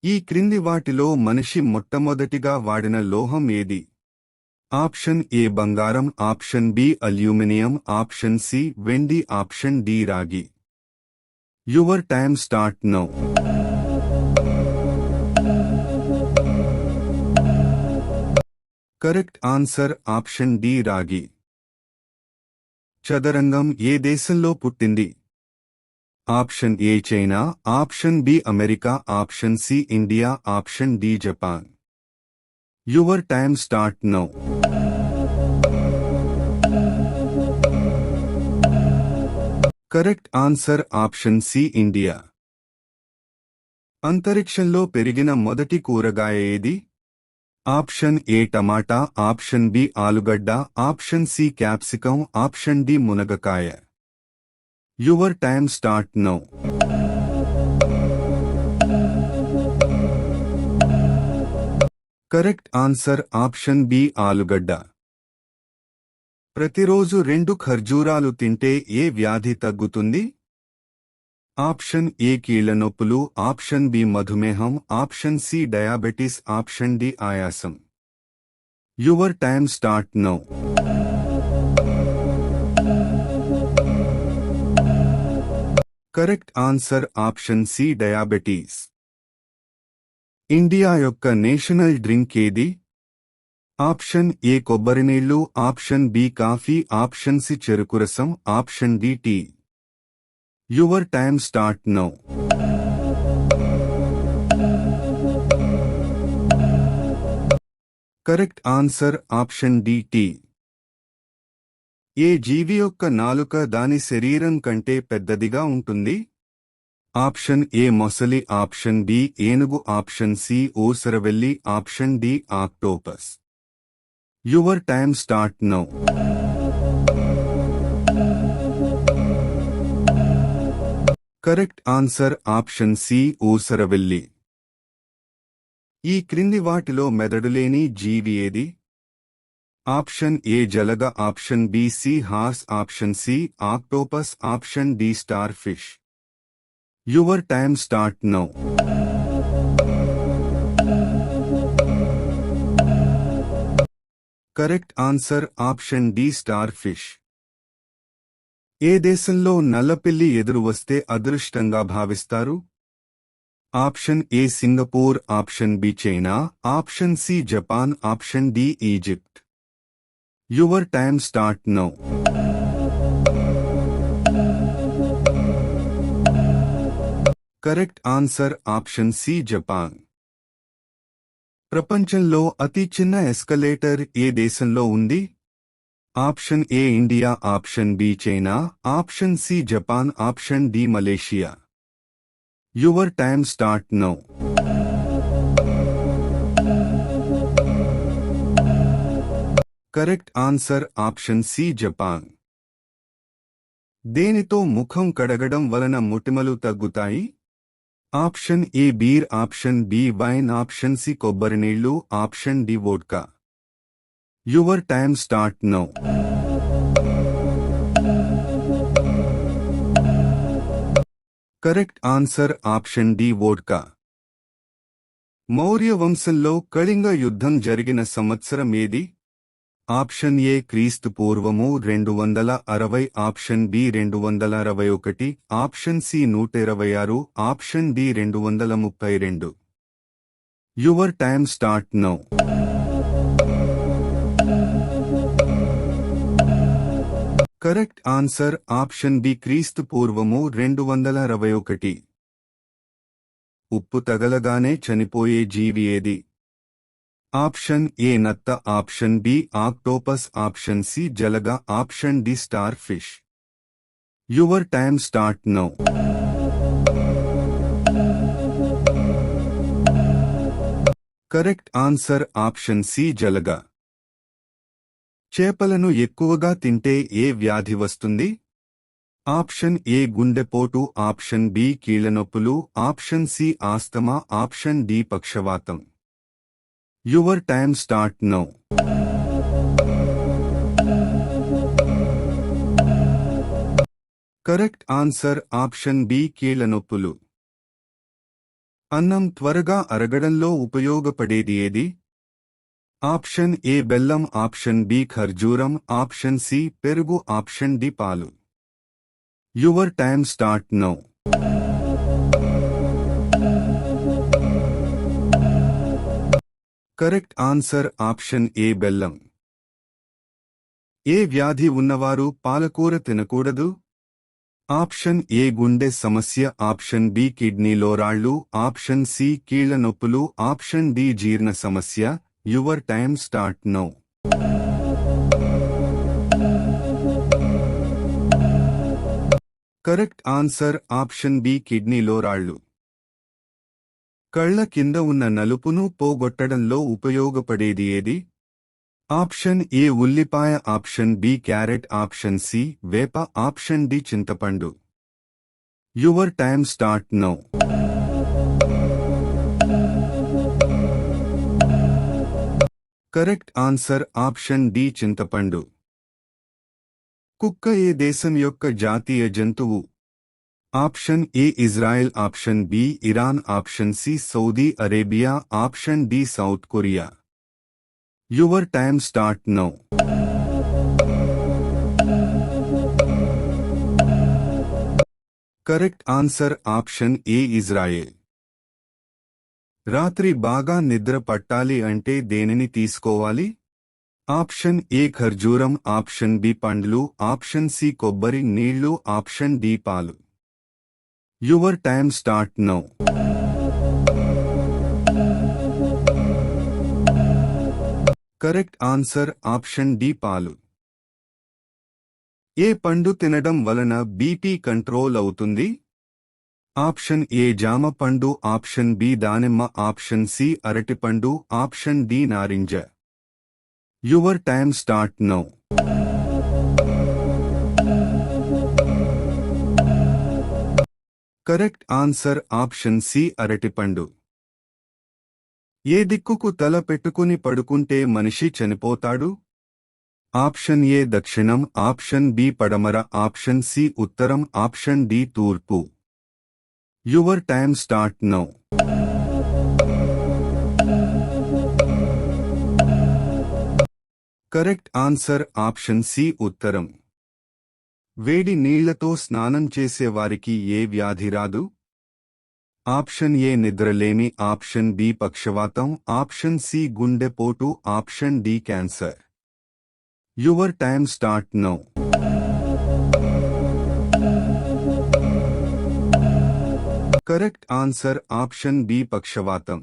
ఈ క్రింది వాటిలో మనిషి మొట్టమొదటిగా వాడిన లోహం ఏది? ఆప్షన్ ఏ బంగారం, option B aluminium, option C వెండి, ఆప్షన్ డి రాగి. Your time start now. Correct answer option D రాగి. చదరంగం ఏ దేశంలో పుట్టింది? Option A China, option B America, option C India, option D Japan. Your time start now. Correct answer option C India. అంతరిక్షంలో పెరిగిన మొదటి కూరగాయ ఏది? Option A tomato, option B ఆలుగడ్డ, option C capsicum, option D మునగకాయ. Your time start now. Correct answer option B ఆలుగడ్డ. ప్రతిరోజు 2 ఖర్జూరాలు తింటే ఏ వ్యాధి తగ్గుతుంది? ఆప్షన్ ఏ కీళ్ల నొప్పులు, ఆప్షన్ బి మధుమేహం, option C diabetes, option D ఆయాసం. Your time start now. Correct answer option C diabetes. India యొక్క నేషనల్ డ్రింక్ ఏది? ఆప్షన్ ఏ కొబ్బరినీళ్లు, option B coffee, option C చెరుకురసం, option D tea. Your time start now. Correct answer option D tea. ఏ జీవి యొక్క నాలుక దాని శరీరం కంటే పెద్దదిగా ఉంటుంది? ఆప్షన్ ఏ మొసలి, ఆప్షన్ బి ఏనుగు, ఆప్షన్ సి ఊసరవెల్లి, option D octopus. Your time start now. Correct answer option C ఊసరవెల్లి. ఈ క్రింది వాటిలో మెదడులేని జీవి ఏది? ఆప్షన్ ఏ జలగ, option B seahorse, option C octopus, option D star fish. Your time start now. Correct answer option D star fish. ఏ దేశంలో నల్లపిల్లి ఎదురు వస్తే అదృష్టంగా భావిస్తారు? Option A Singapore, option B China, option C Japan, option D Egypt. Your time start now. Correct answer option C Japan. ప్రపంచంలో అతి చిన్న ఎస్కలేటర్ ఏ దేశంలో ఉంది? Option A India, option B China, option C Japan, option D Malaysia. Your time start now. Correct answer option C Japan. దేనితో ముఖం కడగడం వలన మొటిమలు తగ్గుతాయి? Option A beer, option B wine, option C కొబ్బరినీళ్లు, option D vodka. Your time start now. Correct answer option D vodka. Maurya వంశంలో కళింగ యుద్ధం జరిగిన సంవత్సరం ఏది? ఆప్షన్ ఏ క్రీస్తు పూర్వము 260, option B 261, option C 126, option D 232. Your time start now. Correct answer option B క్రీస్తు పూర్వము 261. ఉప్పు తగలగానే చనిపోయే జీవి ఏది? ఆప్షన్ ఏ నత్త, option B octopus, option C జలగ, option D star fish. Your time start now. Correct answer option C జలగ. చేపలను ఎక్కువగా తింటే ఏ వ్యాధి వస్తుంది? ఆప్షన్ ఏ గుండెపోటు, ఆప్షన్ బి కీళ్లనొప్పులు, option C asthma, option D పక్షవాతం. Your time start now. Correct answer option B కీళ్లనొప్పులు. అన్నం త్వరగా అరగడంలో ఉపయోగపడేది ఏది? ఆప్షన్ ఏ బెల్లం, ఆప్షన్ బి ఖర్జూరం, ఆప్షన్ సి పెరుగు, ఆప్షన్ డి పాలు. Your time start now. Correct answer option A బెల్లం. ఏ వ్యాధి ఉన్నవారు పాలకూర తినకూడదు? ఆప్షన్ ఏ గుండె సమస్య, ఆప్షన్ బి కిడ్నీలో రాళ్ళు, ఆప్షన్ సి కీళ్ల నొప్పులు, ఆప్షన్ డి జీర్ణ సమస్య. Your time start now. Correct answer option B కిడ్నీలో రాళ్ళు. కళ్ల కింద ఉన్న నలుపును పోగొట్టడంలో ఉపయోగపడేది ఏది? ఆప్షన్ ఏ ఉల్లిపాయ, option B carrot, option C వేప, ఆప్షన్ డి చింతపండు. Your time start now. Correct answer option D చింతపండు. కుక్క ఏ దేశం యొక్క జాతీయ జంతువు? Option A Israel, option B Iran, option C Saudi Arabia, option D South Korea. Your time start now. Correct answer option A Israel. రాత్రి బాగా నిద్ర పట్టాలి అంటే దేనిని తీసుకోవాలి? ఆప్షన్ ఏ ఖర్జూరం, ఆప్షన్ బి పండ్లు, ఆప్షన్ సి కొబ్బరి నీళ్లు, ఆప్షన్ డి పాలు. Your time start now. Correct answer option D పాలు. ఏ పండు తినడం వలన బీపీ కంట్రోల్ అవుతుంది? ఆప్షన్ ఏ జామ పండు, ఆప్షన్ బి దానిమ్మ, ఆప్షన్ సి అరటిపండు, ఆప్షన్ డి నారింజ. Your time start now. Correct answer option C అరటిపండు. ఏ దిక్కుకు తల పెట్టుకుని పడుకుంటే మనిషి చనిపోతాడు? ఆప్షన్ ఏ దక్షిణం, ఆప్షన్ బి పడమర, ఆప్షన్ సి ఉత్తరం, ఆప్షన్ డి తూర్పు. Your time start now. Correct answer option C ఉత్తరం. వేడి నీళ్లతో స్నానం చేసేవారికి ఏ వ్యాధి రాదు? ఆప్షన్ ఏ నిద్రలేమి, ఆప్షన్ బి పక్షవాతం, ఆప్షన్ సి గుండెపోటు, option D cancer. Your time start now. Correct answer option B పక్షవాతం.